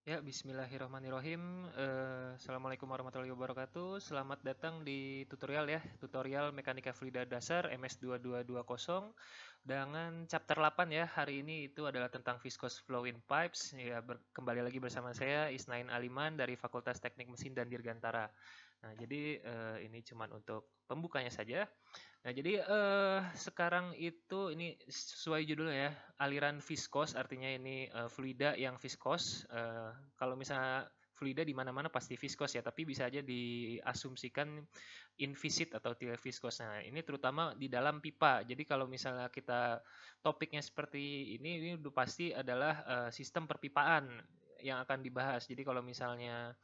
Ya, bismillahirrahmanirrahim. Assalamualaikum warahmatullahi wabarakatuh. Selamat datang di tutorial ya, tutorial Mekanika Fluida Dasar MS2220 dengan chapter 8 ya. Hari ini itu adalah tentang viscous flow in pipes. Ya, kembali lagi bersama saya Isnain Aliman dari Fakultas Teknik Mesin dan Dirgantara. Nah, jadi ini cuma untuk pembukanya saja. Nah, jadi sekarang itu ini sesuai judulnya ya, aliran viskos artinya ini fluida yang viskos. Kalau misalnya fluida di mana-mana pasti viskos ya, tapi bisa aja diasumsikan invisit atau tidak viskos. Nah, ini terutama di dalam pipa. Jadi kalau misalnya kita topiknya seperti ini udah pasti adalah sistem perpipaan yang akan dibahas. Jadi kalau misalnya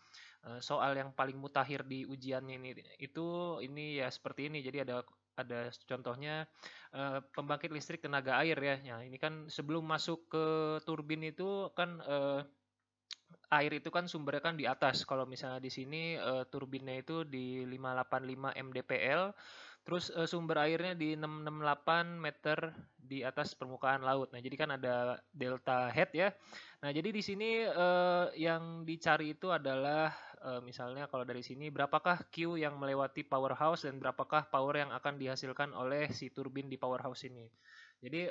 soal yang paling mutakhir di ujian ini ya seperti ini. Jadi ada contohnya pembangkit listrik tenaga air ya. Nah, ini kan sebelum masuk ke turbin itu kan air itu kan sumbernya kan di atas. Kalau misalnya di sini turbinnya itu di 585 mdpl, terus sumber airnya di 668 meter di atas permukaan laut. Nah, jadi kan ada delta head ya. Nah, jadi di sini yang dicari itu adalah misalnya kalau dari sini berapakah Q yang melewati powerhouse dan berapakah power yang akan dihasilkan oleh si turbin di powerhouse ini. Jadi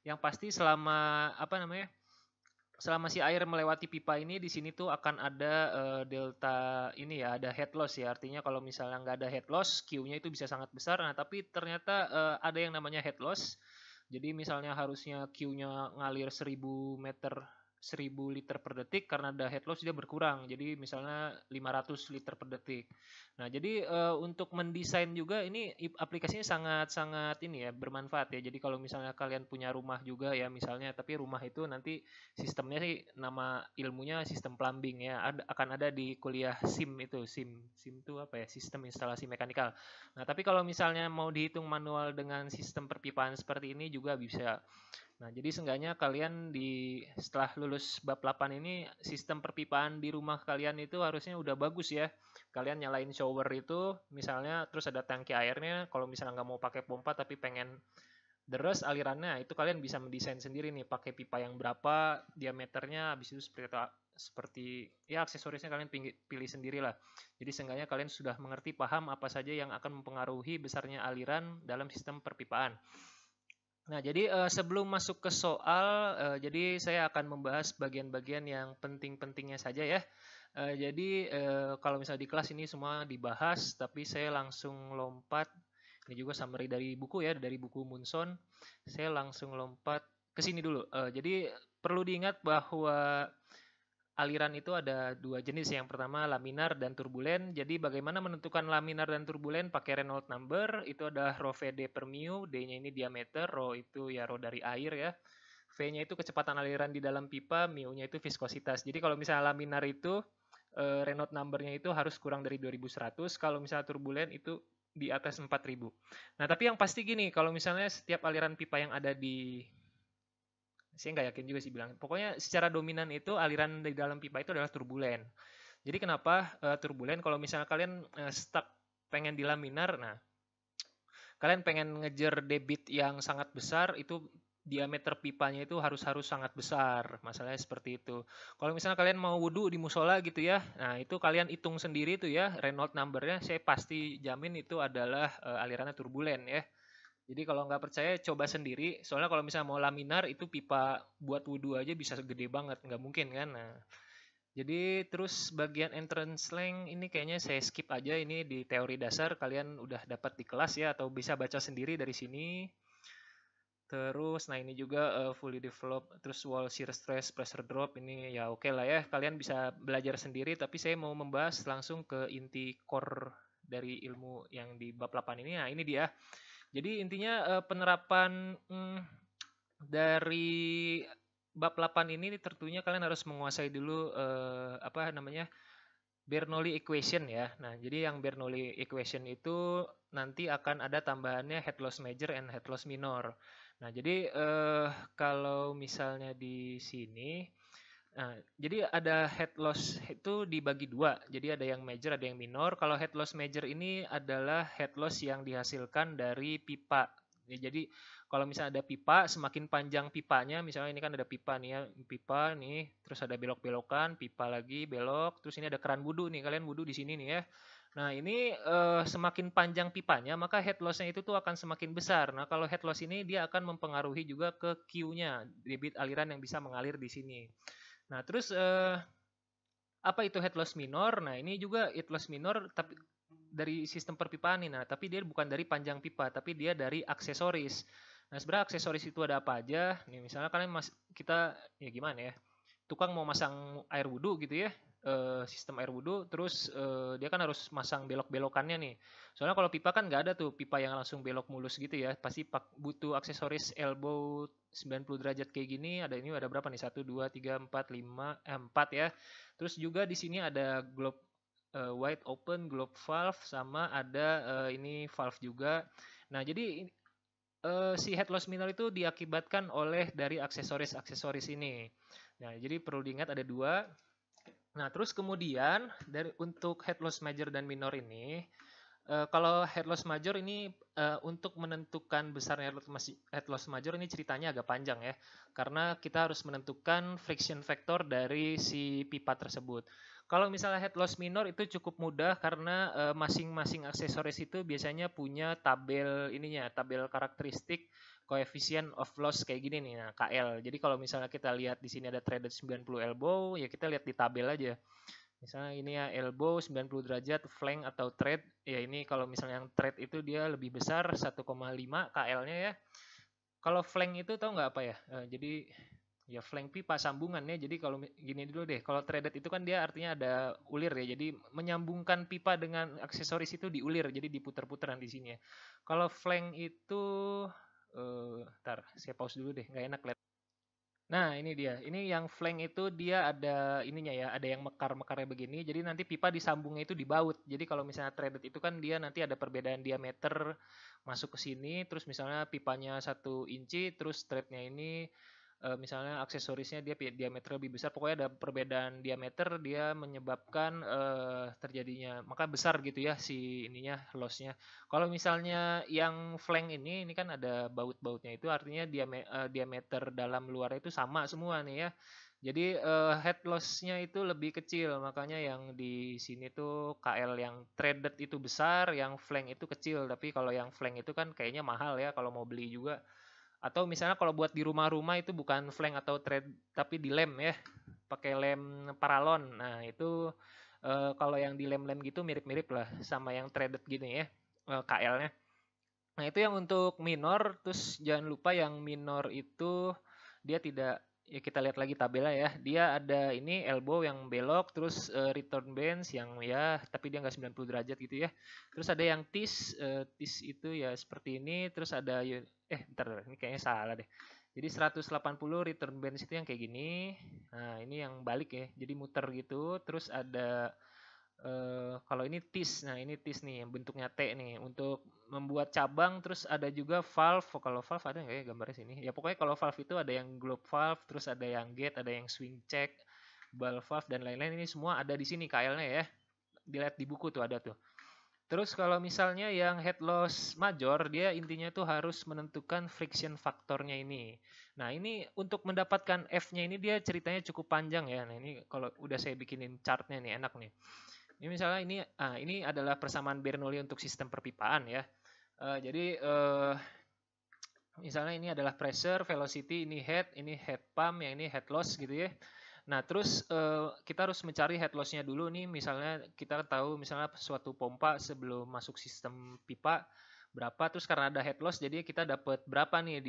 yang pasti selama apa namanya? Selama si air melewati pipa ini di sini tuh akan ada delta ini ya, ada head loss ya. Artinya kalau misalnya nggak ada head loss, Q-nya itu bisa sangat besar. Nah, tapi ternyata ada yang namanya head loss. Jadi misalnya harusnya Q-nya ngalir 1000 liter per detik, karena ada head loss dia berkurang. Jadi misalnya 500 liter per detik. Nah, jadi untuk mendesain juga ini aplikasinya sangat-sangat ini ya, bermanfaat ya. Jadi kalau misalnya kalian punya rumah juga ya misalnya, tapi rumah itu nanti sistemnya sih nama ilmunya sistem plumbing ya. Akan ada di kuliah SIM itu. SIM itu apa ya? Sistem instalasi mekanikal. Nah, tapi kalau misalnya mau dihitung manual dengan sistem perpipaan seperti ini juga bisa. Nah, jadi seenggaknya kalian setelah lulus bab 8 ini sistem perpipaan di rumah kalian itu harusnya udah bagus ya. Kalian nyalain shower itu misalnya, terus ada tangki airnya. Kalau misalnya nggak mau pakai pompa tapi pengen deres alirannya, itu kalian bisa mendesain sendiri nih pakai pipa yang berapa diameternya, habis itu seperti ya aksesorisnya kalian pilih sendiri lah. Jadi seenggaknya kalian sudah mengerti, paham apa saja yang akan mempengaruhi besarnya aliran dalam sistem perpipaan. Nah, jadi sebelum masuk ke soal, jadi saya akan membahas bagian-bagian yang penting-pentingnya saja ya. Jadi kalau misalnya di kelas ini semua dibahas, tapi saya langsung lompat. Ini juga summary dari buku ya, dari buku Munson. Saya langsung lompat ke sini dulu. Jadi perlu diingat bahwa aliran itu ada dua jenis. Yang pertama laminar dan turbulen. Jadi bagaimana menentukan laminar dan turbulen pakai Reynolds number? Itu adalah rho VD per mu, D-nya ini diameter, rho itu ya rho dari air ya. V-nya itu kecepatan aliran di dalam pipa, mu-nya itu viskositas. Jadi kalau misalnya laminar itu Reynolds number-nya itu harus kurang dari 2100, kalau misalnya turbulen itu di atas 4000. Nah, tapi yang pasti gini, kalau misalnya setiap aliran pipa yang ada di, saya nggak yakin juga sih bilang. Pokoknya secara dominan itu aliran di dalam pipa itu adalah turbulen. Jadi kenapa turbulen? Kalau misalnya kalian stuck pengen di laminar, nah kalian pengen ngejar debit yang sangat besar, itu diameter pipanya itu harus sangat besar. Masalahnya seperti itu. Kalau misalnya kalian mau wudhu di musola gitu ya, nah itu kalian hitung sendiri tuh ya, Reynolds number-nya saya pasti jamin itu adalah alirannya turbulen ya. Jadi kalau nggak percaya coba sendiri. Soalnya kalau misalnya mau laminar itu pipa buat wudhu aja bisa gede banget, nggak mungkin kan. Nah, jadi terus bagian entrance length ini kayaknya saya skip aja, ini di teori dasar kalian udah dapat di kelas ya, atau bisa baca sendiri dari sini. Terus nah ini juga fully developed, terus wall shear stress, pressure drop ini ya oke lah ya. Kalian bisa belajar sendiri, tapi saya mau membahas langsung ke inti core dari ilmu yang di bab 8 ini. Nah, ini dia. Jadi intinya penerapan dari bab 8 ini tentunya kalian harus menguasai dulu apa namanya, Bernoulli equation ya. Nah, jadi yang Bernoulli equation itu nanti akan ada tambahannya head loss major and head loss minor. Nah, jadi kalau misalnya di sini, nah, jadi ada head loss itu dibagi dua. Jadi ada yang major, ada yang minor. Kalau head loss major ini adalah head loss yang dihasilkan dari pipa. Ya, jadi kalau misalnya ada pipa, semakin panjang pipanya, misalnya ini kan ada pipa nih ya, pipa nih, terus ada belok-belokan, pipa lagi belok, terus ini ada keran wudhu nih, kalian wudhu di sini nih ya. Nah ini semakin panjang pipanya, maka head loss-nya itu tuh akan semakin besar. Nah kalau head loss ini dia akan mempengaruhi juga ke Q-nya, debit aliran yang bisa mengalir di sini. Nah terus apa itu head loss minor? Nah ini juga head loss minor tapi dari sistem perpipaan nih. Nah tapi dia bukan dari panjang pipa, tapi dia dari aksesoris. Nah sebenarnya aksesoris itu ada apa aja? Nih misalnya kalian kita ya gimana ya? Tukang mau masang air wudhu gitu ya, sistem air wudhu, terus dia kan harus masang belok-belokannya nih. Soalnya kalau pipa kan nggak ada tuh pipa yang langsung belok mulus gitu ya, pasti butuh aksesoris elbow 90 derajat kayak gini. Ada ini ada berapa nih? 1, 2, 3, 4, 5, 4 ya. Terus juga di sini ada globe wide open globe valve sama ada ini valve juga. Nah jadi si head loss minor itu diakibatkan oleh dari aksesoris-aksesoris ini. Nah, jadi perlu diingat ada dua. Nah, terus kemudian untuk head loss major dan minor ini, kalau head loss major ini untuk menentukan besarnya head loss major ini ceritanya agak panjang ya, karena kita harus menentukan friction factor dari si pipa tersebut. Kalau misalnya head loss minor itu cukup mudah karena masing-masing aksesoris itu biasanya punya tabel ininya, tabel karakteristik coefficient of loss kayak gini nih, nah KL. Jadi kalau misalnya kita lihat di sini ada threaded 90 elbow, ya kita lihat di tabel aja. Misalnya ini ya elbow 90 derajat, flank atau thread. Ya ini kalau misalnya yang thread itu dia lebih besar 1,5 KL-nya ya. Kalau flank itu tahu nggak apa ya? Jadi ya flank pipa sambungannya. Jadi kalau gini dulu deh, kalau threaded itu kan dia artinya ada ulir ya. Jadi menyambungkan pipa dengan aksesoris itu diulir, jadi diputer-puteran di sini ya. Kalau flank itu ntar saya pause dulu deh, nggak enak lihat. Nah, ini dia. Ini yang flank itu dia ada ininya ya, ada yang mekar-mekarnya begini. Jadi nanti pipa disambungnya itu di baut. Jadi kalau misalnya threaded itu kan dia nanti ada perbedaan diameter masuk ke sini, terus misalnya pipanya 1 inci, terus threadnya ini misalnya aksesorisnya dia diameter lebih besar, pokoknya ada perbedaan diameter dia menyebabkan terjadinya maka besar gitu ya si ininya lossnya. Kalau misalnya yang flank ini kan ada baut-bautnya itu artinya diameter dalam luar itu sama semua nih ya. Jadi head lossnya itu lebih kecil, makanya yang di sini tuh KL yang threaded itu besar, yang flank itu kecil. Tapi kalau yang flank itu kan kayaknya mahal ya kalau mau beli juga. Atau misalnya kalau buat di rumah-rumah itu bukan flank atau thread tapi di lem ya, pakai lem paralon. Nah itu kalau yang di lem-lem gitu mirip-mirip lah sama yang threaded gini ya, KL-nya. Nah itu yang untuk minor, terus jangan lupa yang minor itu dia tidak, ya kita lihat lagi tabelnya ya, dia ada ini elbow yang belok, terus return bench yang ya tapi dia nggak 90 derajat gitu ya. Terus ada yang tis itu ya seperti ini, terus ada bentar ini kayaknya salah deh. Jadi 180 return bench itu yang kayak gini. Nah, ini yang balik ya. Jadi muter gitu, terus ada kalau ini tis, nah ini tis nih yang bentuknya T nih untuk membuat cabang, terus ada juga valve. Kalau valve ada nggak ya gambarnya sini? Ya pokoknya kalau valve itu ada yang globe valve, terus ada yang gate, ada yang swing check, ball valve dan lain-lain, ini semua ada di sini KL-nya ya. Dilihat di buku tuh ada tuh. Terus kalau misalnya yang head loss major, dia intinya tuh harus menentukan friction faktornya ini. Nah ini untuk mendapatkan F-nya ini dia ceritanya cukup panjang ya. Nah ini kalau udah saya bikinin chartnya nih enak nih. Ini misalnya ini adalah persamaan Bernoulli untuk sistem perpipaan ya. Jadi misalnya ini adalah pressure, velocity, ini head pump, yang ini head loss gitu ya. Nah, terus kita harus mencari head loss-nya dulu nih. Misalnya kita tahu misalnya suatu pompa sebelum masuk sistem pipa berapa, terus karena ada head loss jadi kita dapat berapa nih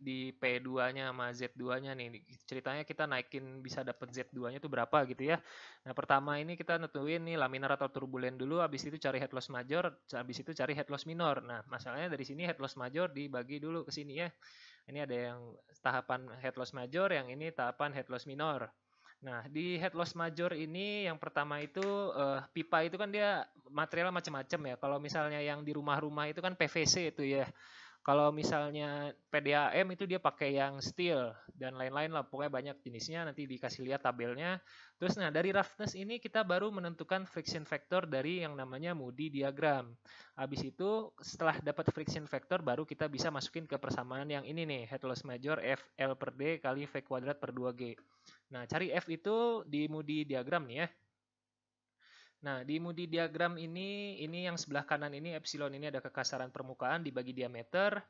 di P2-nya sama Z2-nya nih. Ceritanya kita naikin bisa dapat Z2-nya itu berapa gitu ya. Nah, pertama ini kita nentuin nih laminar atau turbulen dulu, habis itu cari head loss major, habis itu cari head loss minor. Nah, masalahnya dari sini head loss major dibagi dulu ke sini ya. Ini ada yang tahapan head loss major, yang ini tahapan head loss minor. Nah, di head loss major ini yang pertama itu pipa itu kan dia material macam-macam ya. Kalau misalnya yang di rumah-rumah itu kan PVC itu ya. Kalau misalnya PDAM itu dia pakai yang steel dan lain-lain lah, pokoknya banyak jenisnya, nanti dikasih lihat tabelnya. Terus nah dari roughness ini kita baru menentukan friction factor dari yang namanya Moody diagram. Habis itu setelah dapat friction factor baru kita bisa masukin ke persamaan yang ini nih, head loss major F L per D kali V kuadrat per 2G. Nah, cari F itu di Moody diagram nih ya. Nah, di Moody diagram ini yang sebelah kanan ini epsilon ini ada kekasaran permukaan dibagi diameter.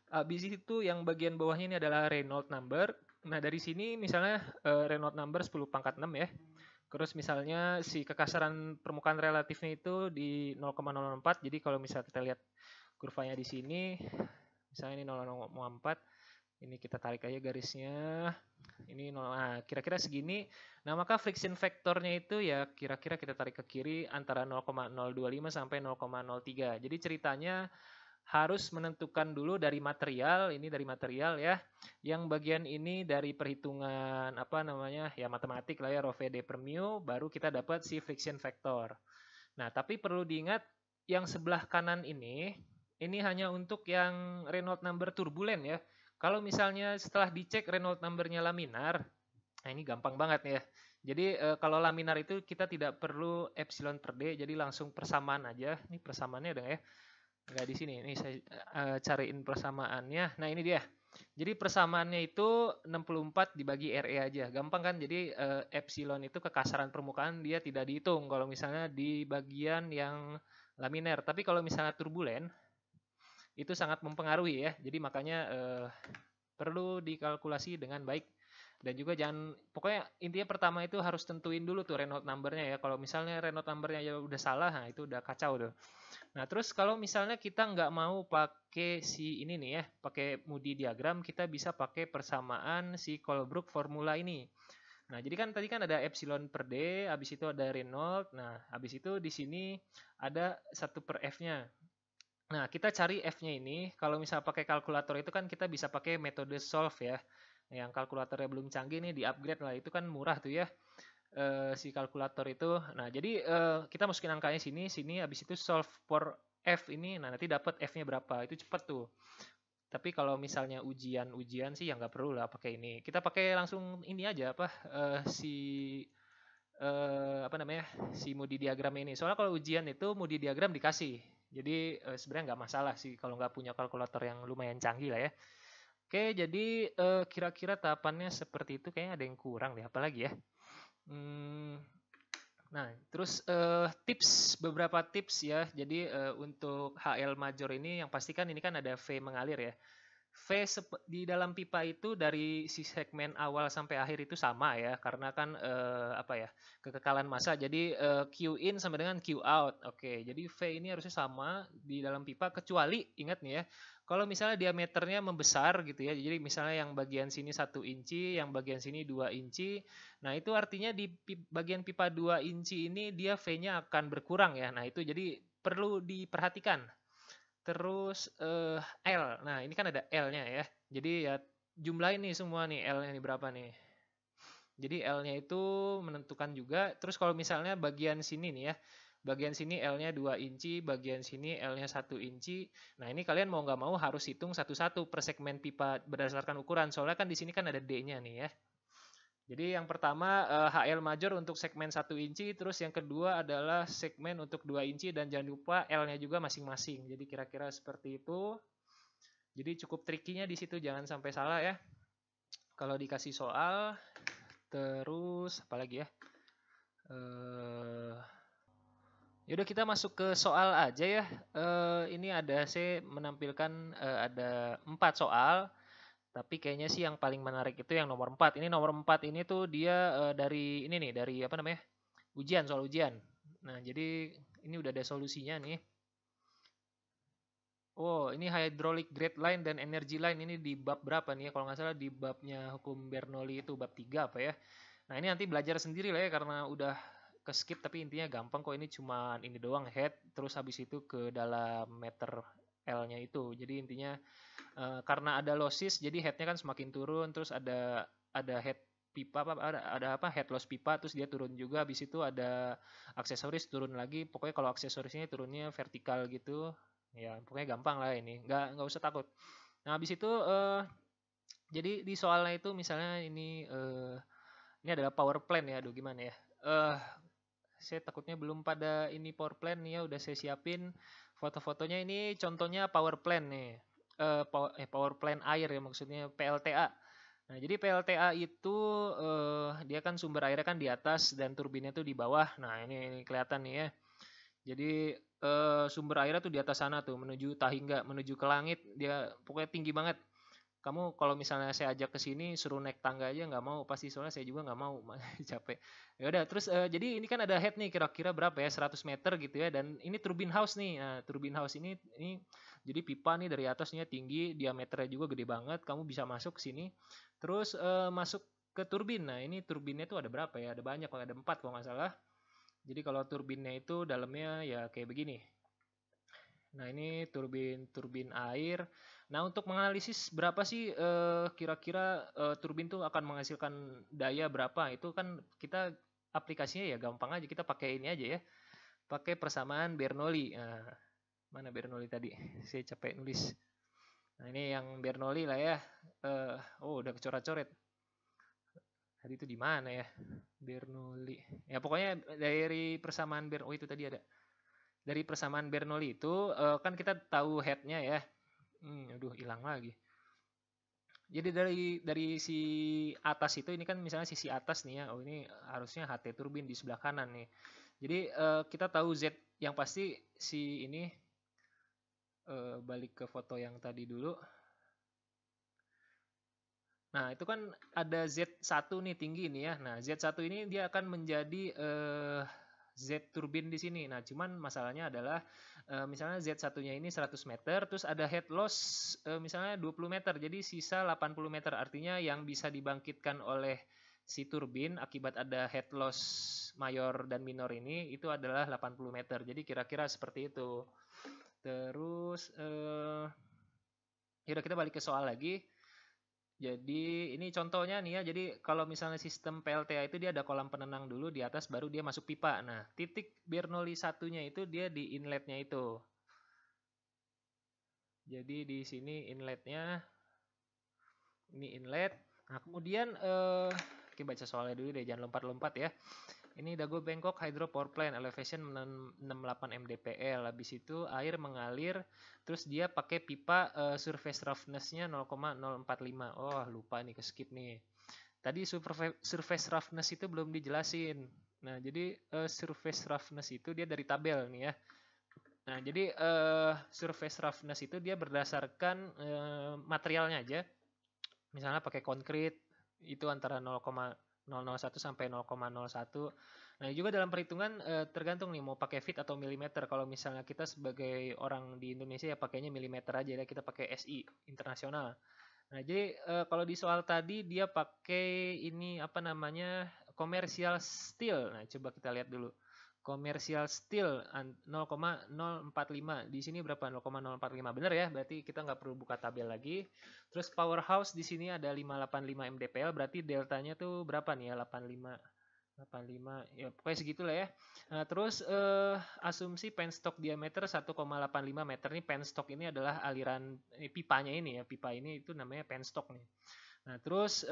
Habis itu yang bagian bawahnya ini adalah Reynolds number. Nah, dari sini misalnya Reynolds number 10 pangkat 6 ya. Terus misalnya si kekasaran permukaan relatifnya itu di 0,04. Jadi kalau misalnya kita lihat kurvanya di sini, misalnya ini 0,04, ini kita tarik aja garisnya. Ini 0, nah kira-kira segini. Nah, maka friction factornya itu ya kira-kira kita tarik ke kiri antara 0,025 sampai 0,03. Jadi ceritanya harus menentukan dulu dari material, ini dari material ya. Yang bagian ini dari perhitungan apa namanya? Ya matematik lah ya, rho VD per mu, baru kita dapat si friction factor. Nah, tapi perlu diingat yang sebelah kanan ini hanya untuk yang Reynolds number turbulent ya. Kalau misalnya setelah dicek Reynolds number-nya laminar, nah ini gampang banget ya. Jadi kalau laminar itu kita tidak perlu epsilon per D, jadi langsung persamaan aja. Ini persamaannya ada ya? Enggak di sini. Ini saya cariin persamaannya. Nah, ini dia. Jadi persamaannya itu 64 dibagi RE aja. Gampang kan? Jadi epsilon itu kekasaran permukaan dia tidak dihitung kalau misalnya di bagian yang laminar. Tapi kalau misalnya turbulen itu sangat mempengaruhi ya. Jadi makanya perlu dikalkulasi dengan baik. Dan juga jangan, pokoknya intinya pertama itu harus tentuin dulu tuh Reynolds number-nya ya. Kalau misalnya Reynolds number-nya ya udah salah, nah itu udah kacau tuh. Nah, terus kalau misalnya kita nggak mau pakai si ini nih ya, pakai Moody diagram, kita bisa pakai persamaan si Colebrook formula ini. Nah, jadi kan tadi kan ada epsilon per D, habis itu ada Reynolds. Nah, habis itu di sini ada 1 per F-nya. Nah, kita cari F-nya ini. Kalau misalnya pakai kalkulator itu kan kita bisa pakai metode solve ya. Yang kalkulatornya belum canggih nih, di-upgrade lah. Itu kan murah tuh ya, si kalkulator itu. Nah, jadi kita masukin angkanya sini, habis itu solve for F ini. Nah, nanti dapat F-nya berapa. Itu cepet tuh. Tapi kalau misalnya ujian sih ya nggak perlu lah pakai ini. Kita pakai langsung ini aja apa apa namanya si Moody diagram ini. Soalnya kalau ujian itu Moody diagram dikasih. Jadi sebenarnya nggak masalah sih kalau nggak punya kalkulator yang lumayan canggih lah ya. Oke, jadi kira-kira tahapannya seperti itu. Kayaknya ada yang kurang deh, apalagi ya. Nah, terus beberapa tips ya. Jadi untuk HL major ini yang pastikan ini kan ada V mengalir ya. V di dalam pipa itu dari si segmen awal sampai akhir itu sama ya, karena kan apa ya, kekekalan massa. Jadi Q in sama dengan Q out. Oke, jadi V ini harusnya sama di dalam pipa, kecuali ingat nih ya, kalau misalnya diameternya membesar gitu ya. Jadi misalnya yang bagian sini 1 inci, yang bagian sini 2 inci. Nah, itu artinya di bagian pipa 2 inci ini dia V-nya akan berkurang ya. Nah, itu jadi perlu diperhatikan. Terus L. Nah, ini kan ada L-nya ya. Jadi ya jumlahin nih semua nih L-nya nih berapa nih. Jadi L-nya itu menentukan juga. Terus kalau misalnya bagian sini nih ya. Bagian sini L-nya 2 inci, bagian sini L-nya 1 inci. Nah, ini kalian mau nggak mau harus hitung satu-satu per segmen pipa berdasarkan ukuran. Soalnya kan di sini kan ada D-nya nih ya. Jadi yang pertama HL major untuk segmen 1 inci, terus yang kedua adalah segmen untuk 2 inci, dan jangan lupa L-nya juga masing-masing. Jadi kira-kira seperti itu. Jadi cukup trikinya di situ, jangan sampai salah ya. Kalau dikasih soal, terus apa lagi ya? Yaudah kita masuk ke soal aja ya. Ini ada saya menampilkan ada 4 soal. Tapi kayaknya sih yang paling menarik itu yang nomor 4. Ini nomor 4 ini tuh dia dari ini nih, dari apa namanya? Ujian, soal ujian. Nah, jadi ini udah ada solusinya nih. Oh, ini hydraulic grade line dan energy line ini di bab berapa nih ya? Kalau nggak salah di babnya hukum Bernoulli itu bab 3 apa ya. Nah, ini nanti belajar sendiri lah ya karena udah ke skip, tapi intinya gampang kok. Ini cuma ini doang, head, terus habis itu ke dalam meter L-nya itu. Jadi intinya karena ada losses, jadi headnya kan semakin turun, terus ada head pipa ada apa head loss pipa, terus dia turun juga. Habis itu ada aksesoris turun lagi. Pokoknya kalau aksesorisnya turunnya vertikal gitu. Ya pokoknya gampang lah ini, nggak usah takut. Nah habis itu jadi di soalnya itu misalnya ini adalah power plan ya, aduh gimana ya? Saya takutnya belum pada ini power plan nih ya, udah saya siapin foto-fotonya. Ini contohnya power plan nih. Power plan air ya, maksudnya PLTA. Nah, jadi PLTA itu dia kan sumber airnya kan di atas dan turbinnya tuh di bawah. Nah, ini kelihatan nih ya. Jadi sumber airnya tuh di atas sana tuh, menuju Tahingga, menuju ke langit. Dia pokoknya tinggi banget. Kamu kalau misalnya saya ajak ke sini suruh naik tangga aja nggak mau pasti, soalnya saya juga nggak mau capek. Ya udah terus jadi ini kan ada head nih kira-kira berapa ya, 100 meter gitu ya, dan ini turbine house nih. Nah, turbine house ini jadi pipa nih dari atasnya tinggi, diameternya juga gede banget, kamu bisa masuk ke sini. Terus masuk ke turbin. Nah, ini turbinnya tuh ada berapa ya? Ada banyak, ada 4 kalau nggak salah. Jadi kalau turbinnya itu dalamnya ya kayak begini. Nah, ini turbin air. Nah, untuk menganalisis berapa sih kira-kira turbin tuh akan menghasilkan daya berapa? Itu kan kita aplikasinya ya gampang aja, kita pakai ini aja ya. Pakai persamaan Bernoulli. Nah, mana Bernoulli tadi? Saya capek nulis. Nah, ini yang Bernoulli lah ya. Oh, udah kecoret-coret. Tadi itu di mana ya? Bernoulli. Ya pokoknya dari persamaan Bernoulli, oh itu tadi ada. Dari persamaan Bernoulli itu kan kita tahu headnya ya. Aduh hilang lagi. Jadi dari si atas itu, ini kan misalnya sisi atas nih ya. Oh ini harusnya HT turbin di sebelah kanan nih. Jadi kita tahu Z yang pasti si ini balik ke foto yang tadi dulu. Nah, itu kan ada Z1 nih tinggi nih ya. Nah, Z1 ini dia akan menjadi Z turbin di sini. Nah, cuman masalahnya adalah misalnya Z1-nya ini 100 meter, terus ada head loss misalnya 20 meter, jadi sisa 80 meter. Artinya yang bisa dibangkitkan oleh si turbin akibat ada head loss mayor dan minor ini itu adalah 80 meter. Jadi kira-kira seperti itu. Terus yaudah kita balik ke soal lagi. Jadi ini contohnya nih ya. Jadi kalau misalnya sistem PLTA itu dia ada kolam penenang dulu di atas, baru dia masuk pipa. Nah, titik Bernoulli satunya itu dia di inletnya itu. Jadi di sini inletnya, ini inlet. Nah kemudian kita baca soalnya dulu deh, jangan lompat-lompat ya. Ini Dago Bangkok Hydro Power Plant, elevation 68 mdpl. Habis itu air mengalir, terus dia pakai pipa surface roughness-nya 0,045. Oh lupa nih, ke skip nih. Tadi surface roughness itu belum dijelasin. Nah jadi surface roughness itu dia dari tabel nih ya. Nah jadi surface roughness itu dia berdasarkan materialnya aja. Misalnya pakai konkrit itu antara 0,001 sampai 0,01. Nah, juga dalam perhitungan tergantung nih mau pakai feet atau milimeter. Kalau misalnya kita sebagai orang di Indonesia ya pakainya milimeter aja ya, kita pakai SI internasional. Nah, jadi kalau di soal tadi dia pakai ini apa namanya? Commercial steel. Nah, coba kita lihat dulu. Commercial steel 0,045. Di sini berapa? 0,045. Benar ya? Berarti kita nggak perlu buka tabel lagi. Terus powerhouse di sini ada 585 mdpl. Berarti deltanya tuh berapa nih ya? 85 ya pokoknya segitulah ya. Nah, terus asumsi penstock diameter 1,85 meter. Nih penstock ini adalah aliran pipanya ini ya. Pipa ini itu namanya penstock nih. Nah, terus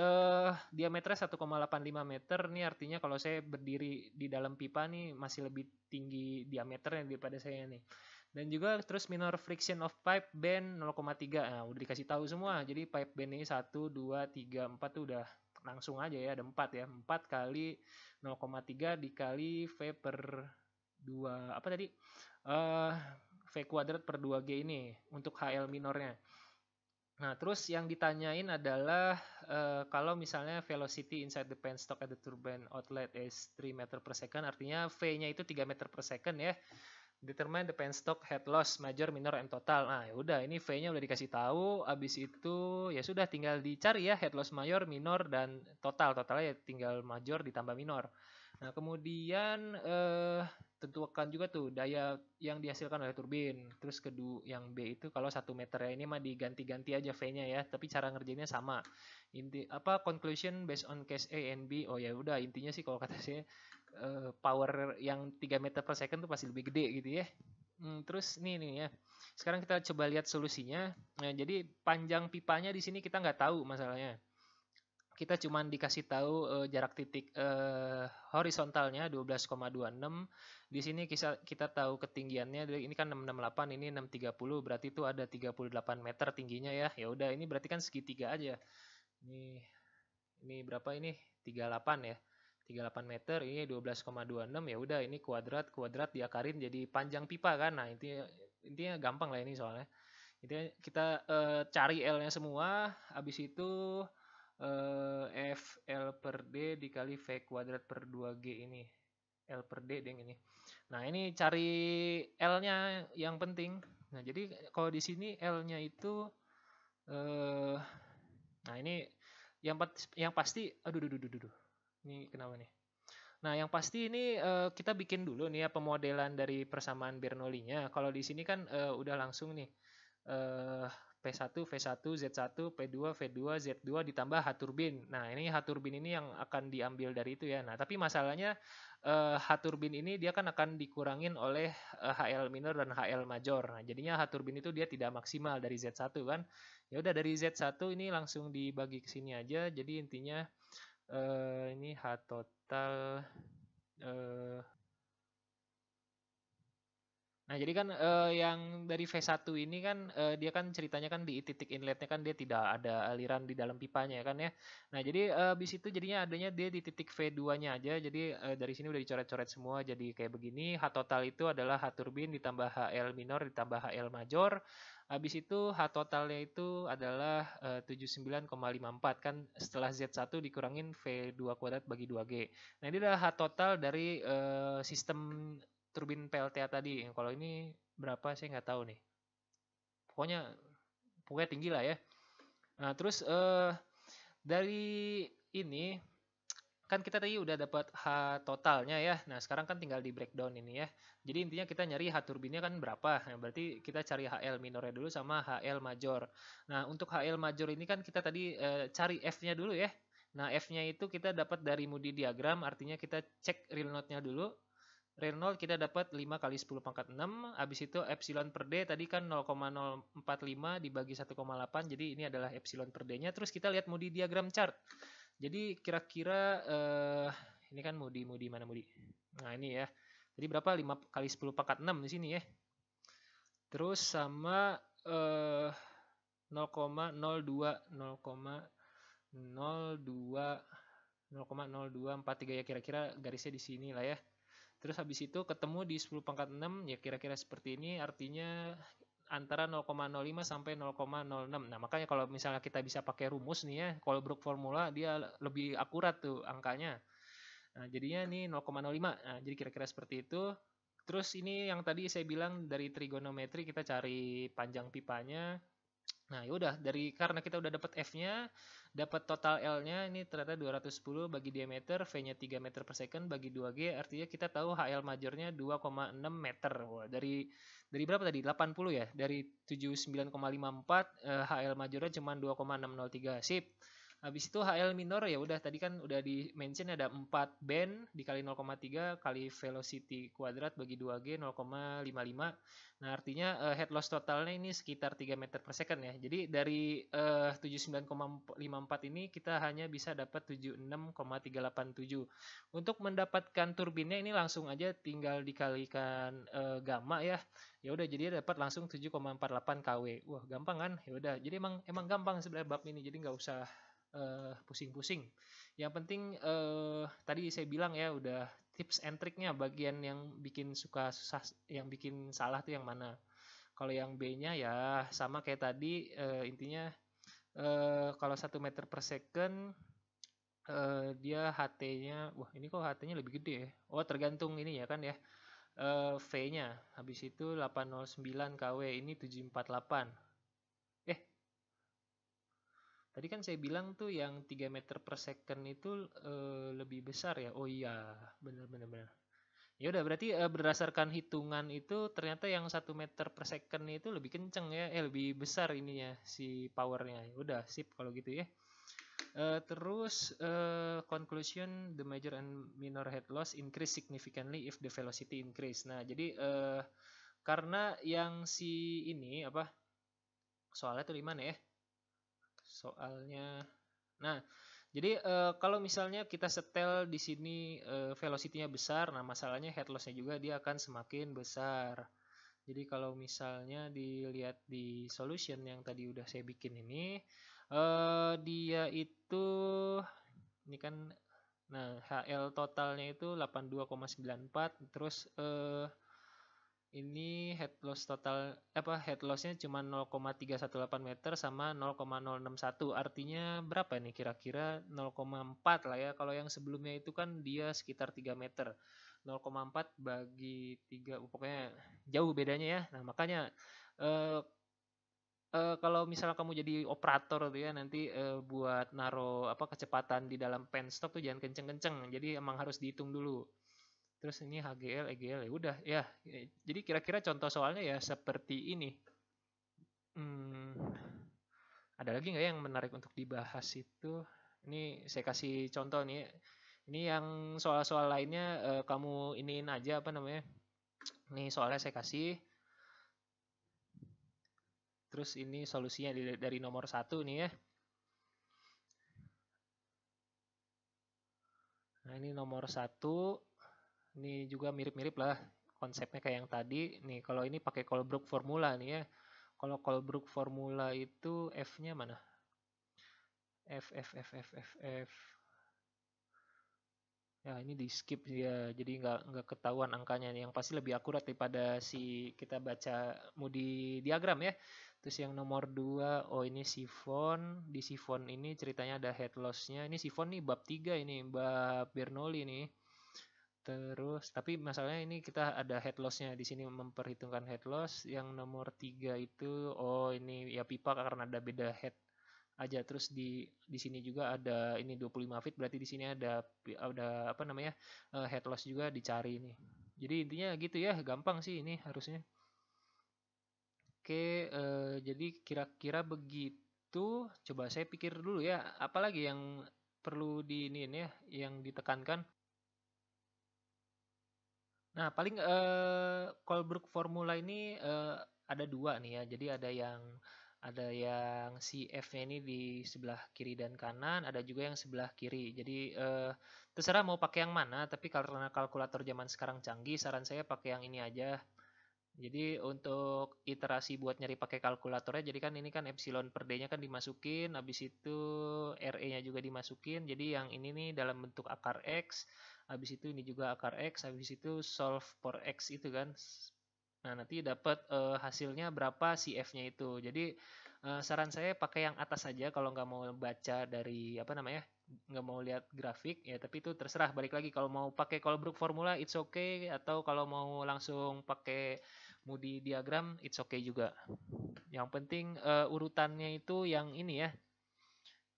diameternya 1,85 meter. Nih artinya kalau saya berdiri di dalam pipa nih masih lebih tinggi diameternya daripada saya nih. Dan juga terus minor friction of pipe bend 0,3. Nah, udah dikasih tahu semua. Jadi pipe bend ini 1, 2, 3, 4 tuh udah langsung aja ya, ada 4 ya. 4 kali 0,3 dikali V per 2. Apa tadi? V kuadrat per 2G ini untuk HL minornya. Nah, terus yang ditanyain adalah kalau misalnya velocity inside the penstock at the turbine outlet is 3 meter per second, artinya V-nya itu 3 meter per second ya. Determine the penstock head loss, major, minor, and total. Nah, ya udah ini V-nya udah dikasih tahu. Abis itu ya sudah tinggal dicari ya head loss mayor, minor, dan total. Totalnya ya tinggal major ditambah minor. Nah, kemudian tentukan juga tuh daya yang dihasilkan oleh turbin. Terus kedua yang B itu kalau 1 meter ya, ini mah diganti-ganti aja V-nya ya, tapi cara ngerjainnya sama. Inti apa conclusion based on case A and B. Oh ya udah intinya sih kalau kata saya power yang 3 meter per second tuh pasti lebih gede gitu ya. Terus nih ya. Sekarang kita coba lihat solusinya. Nah, jadi panjang pipanya di sini kita nggak tahu masalahnya. Kita cuman dikasih tahu jarak titik horizontalnya 12,26. Di sini kita tahu ketinggiannya, ini kan 668, ini 630, berarti itu ada 38 meter tingginya ya. Ya udah, ini berarti kan segitiga aja. Ini berapa ini? 38 ya. 38 meter, ini 12,26, ya udah, ini kuadrat diakarin jadi panjang pipa kan. Nah, intinya gampang lah ini soalnya. Intinya kita cari L-nya semua, habis itu F L per D dikali V kuadrat per 2G ini. L per D deng ini. Nah, ini cari L-nya yang penting. Nah, jadi kalau di sini L-nya itu nah ini yang pasti, aduh. Ini kenapa nih? Nah, yang pasti ini kita bikin dulu nih ya pemodelan dari persamaan Bernoulli-nya. Kalau di sini kan udah langsung nih P1, V1, Z1, P2, V2, Z2 ditambah H turbin. Nah, ini H turbin ini yang akan diambil dari itu ya. Nah, tapi masalahnya H turbin ini dia kan akan dikurangin oleh HL minor dan HL major. Nah, jadinya H turbin itu dia tidak maksimal dari Z1 kan. Ya udah, dari Z1 ini langsung dibagi ke sini aja. Jadi intinya ini H total nah, jadi kan yang dari V1 ini kan dia kan ceritanya kan di titik inletnya kan dia tidak ada aliran di dalam pipanya kan ya. Nah, jadi habis itu jadinya adanya dia di titik V2-nya aja. Jadi dari sini udah dicoret-coret semua jadi kayak begini. H total itu adalah H turbin ditambah HL minor ditambah HL major. Habis itu H totalnya itu adalah 79,54 kan setelah Z1 dikurangin V2 kuadrat bagi 2G. Nah, ini adalah H total dari sistem turbin PLTA tadi. Kalau ini berapa saya nggak tahu nih. Pokoknya tinggi lah ya. Nah, terus dari ini kan kita tadi udah dapat H totalnya ya. Nah, sekarang kan tinggal di breakdown ini ya. Jadi intinya kita nyari H turbinnya kan berapa. Nah, berarti kita cari HL minornya dulu sama HL major. Nah, untuk HL major ini kan kita tadi cari F-nya dulu ya. Nah, F-nya itu kita dapat dari Moody diagram, artinya kita cek real note-nya dulu. Real note kita dapat 5 kali 10 pangkat 6, habis itu epsilon per D tadi kan 0,045 dibagi 1,8, jadi ini adalah epsilon per D-nya. Terus kita lihat Moody diagram chart. Jadi kira-kira ini kan Moody mana Moody? Nah, ini ya. Jadi berapa? 5 kali 10 pangkat 6 di sini ya. Terus sama 0,02 0,0243 ya, kira-kira garisnya di sini lah ya. Terus habis itu ketemu di 10 pangkat 6 ya, kira-kira seperti ini, artinya antara 0,05 sampai 0,06. Nah, makanya kalau misalnya kita bisa pakai rumus nih ya, Colebrook formula dia lebih akurat tuh angkanya. Nah, jadinya ini 0,05. Nah, jadi kira-kira seperti itu. Terus ini yang tadi saya bilang dari trigonometri kita cari panjang pipanya. Nah, yaudah karena kita udah dapat F-nya, dapat total L-nya ini ternyata 210 bagi diameter, V-nya 3 meter per second bagi 2G, artinya kita tahu HL majornya 2,6 meter. Wah, dari berapa tadi? 80 ya. Dari 79,54 HL majornya cuma 2,603. Sip. Habis itu HL minor ya udah tadi kan udah di mention ada 4 band dikali 0,3 kali velocity kuadrat bagi 2G 0,55. Nah, artinya head loss totalnya ini sekitar 3 meter per second ya. Jadi dari 79,54 ini kita hanya bisa dapat 76,387. Untuk mendapatkan turbinnya ini langsung aja tinggal dikalikan gamma ya. Ya udah, jadi dapat langsung 7,48 kW. Wah, gampang kan? Ya udah. Jadi emang gampang sebenarnya bab ini. Jadi nggak usah pusing-pusing. Yang penting tadi saya bilang ya udah tips and triknya, bagian yang bikin susah, yang bikin salah tuh yang mana. Kalau yang B-nya ya sama kayak tadi, intinya kalau 1 meter per second dia HT-nya, wah ini kok HT-nya lebih gede ya. Oh, tergantung ini ya kan ya. V-nya habis itu 809 kW, ini 748. Tadi kan saya bilang tuh yang 3 meter per second itu lebih besar ya. Oh iya, benar. Ya udah, berarti berdasarkan hitungan itu ternyata yang 1 meter per second itu lebih kenceng ya, lebih besar ininya si powernya. Ya udah, sip kalau gitu ya. Terus conclusion, the major and minor head loss increase significantly if the velocity increase. Nah, jadi Karena yang si ini apa? Soalnya tuh di mana ya? Soalnya nah, jadi kalau misalnya kita setel di sini velocity-nya besar, nah masalahnya head loss-nya juga dia akan semakin besar. Jadi kalau misalnya dilihat di solution yang tadi udah saya bikin ini, dia itu ini kan, nah HL totalnya itu 82,94, terus ini head loss total apa head lossnya cuma 0,318 meter sama 0,061, artinya berapa nih kira-kira 0,4 lah ya. Kalau yang sebelumnya itu kan dia sekitar 3 meter, 0,4 bagi 3 pokoknya jauh bedanya ya. Nah makanya eh, kalau misalnya kamu jadi operator tuh ya nanti buat naro apa kecepatan di dalam penstop tuh jangan kenceng-kenceng, jadi emang harus dihitung dulu. Terus ini HGL, EGL ya udah ya. Jadi kira-kira contoh soalnya ya seperti ini. Hmm, ada lagi nggak yang menarik untuk dibahas itu? Ini saya kasih contoh nih. Ini yang soal-soal lainnya kamu iniin aja apa namanya? Nih soalnya saya kasih. Terus ini solusinya dari nomor 1 nih ya. Nah ini nomor 1. Ini juga mirip-mirip lah konsepnya kayak yang tadi. Nih kalau ini pakai Colebrook formula nih ya. Kalau Colebrook formula itu F-nya mana? F. Ya ini di skip ya, jadi nggak ketahuan angkanya nih. Yang pasti lebih akurat daripada si kita baca Moody diagram ya. Terus yang nomor 2, oh ini sifon. Di sifon ini ceritanya ada head loss-nya. Ini sifon nih bab 3 ini, bab Bernoulli nih. Terus, tapi masalahnya ini kita ada head loss-nya di sini memperhitungkan head loss. Yang nomor 3 itu, oh ini ya pipa karena ada beda head aja. Terus di sini juga ada ini 25 feet, berarti di sini ada apa namanya? Head loss juga dicari ini. Jadi intinya gitu ya, gampang sih ini harusnya. Oke, jadi kira-kira begitu. Coba saya pikir dulu ya, apalagi yang perlu diinin ya, yang ditekankan. Nah, paling Colebrook formula ini ada dua nih ya. Jadi ada yang si F-nya ini di sebelah kiri dan kanan, ada juga yang sebelah kiri. Jadi terserah mau pakai yang mana, tapi karena kalkulator zaman sekarang canggih, saran saya pakai yang ini aja. Jadi untuk iterasi buat nyari pakai kalkulatornya, jadi kan ini kan epsilon per D-nya kan dimasukin, habis itu RE-nya juga dimasukin. Jadi yang ini nih dalam bentuk akar X, habis itu ini juga akar X, habis itu solve for X itu kan. Nah, nanti dapat hasilnya berapa si F-nya itu. Jadi saran saya pakai yang atas saja kalau nggak mau baca dari apa namanya, nggak mau lihat grafik ya. Tapi itu terserah. Balik lagi kalau mau pakai Colebrook formula, it's okay. Atau kalau mau langsung pakai Moody diagram, it's okay juga. Yang penting urutannya itu yang ini ya,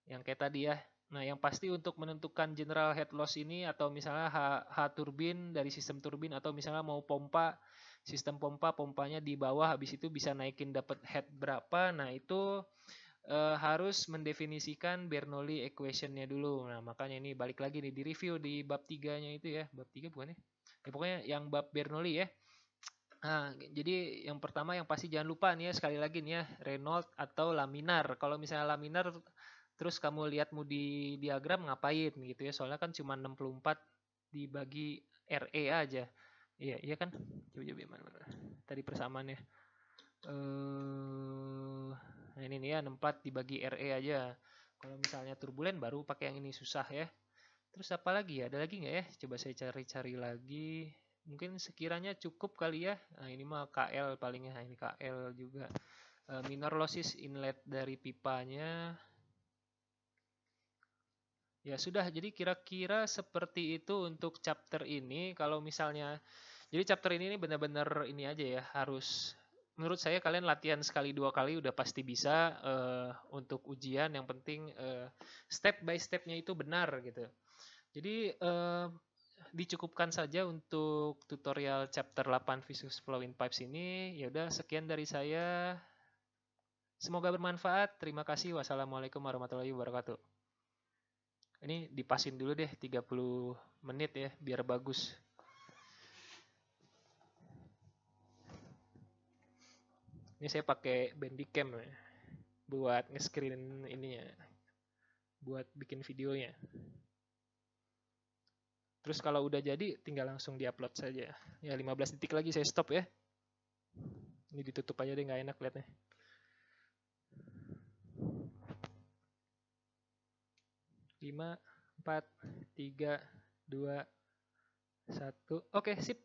yang kayak tadi ya. Nah, yang pasti untuk menentukan general head loss ini atau misalnya H turbin dari sistem turbin atau misalnya mau pompa, sistem pompanya di bawah habis itu bisa naikin dapat head berapa. Nah, itu harus mendefinisikan Bernoulli equation-nya dulu. Nah, makanya ini balik lagi nih di review di bab 3-nya itu ya. Bab 3 bukan ya? Ya pokoknya yang bab Bernoulli ya. Nah, jadi yang pertama yang pasti jangan lupa nih ya sekali lagi nih ya Reynolds atau laminar. Kalau misalnya laminar terus kamu lihat Moody diagram ngapain gitu ya. Soalnya kan cuma 64 dibagi RE aja. Iya, iya kan? Coba mana. Tadi persamaannya. Nah ini nih ya 64 dibagi RE aja. Kalau misalnya turbulen baru pakai yang ini susah ya. Terus apa lagi ya? Ada lagi nggak ya? Coba saya cari-cari lagi. Mungkin sekiranya cukup kali ya. Nah, ini mah KL palingnya. Nah, ini KL juga. Minor losses inlet dari pipanya. Ya sudah, jadi kira-kira seperti itu untuk chapter ini. Kalau misalnya, jadi chapter ini benar-benar ini aja ya, harus menurut saya kalian latihan sekali dua kali udah pasti bisa untuk ujian. Yang penting step by stepnya itu benar gitu. Jadi dicukupkan saja untuk tutorial chapter 8 Viscous Flow in Pipes ini. Ya udah sekian dari saya. Semoga bermanfaat. Terima kasih. Wassalamualaikum warahmatullahi wabarakatuh. Ini dipasin dulu deh 30 menit ya biar bagus. Ini saya pakai Bandicam ya, buat nge-screen ininya, buat bikin videonya. Terus kalau udah jadi tinggal langsung diupload saja. Ya 15 detik lagi saya stop ya. Ini ditutup aja deh, nggak enak liatnya. 5, 4, 3, 2, 1. Oke, sip.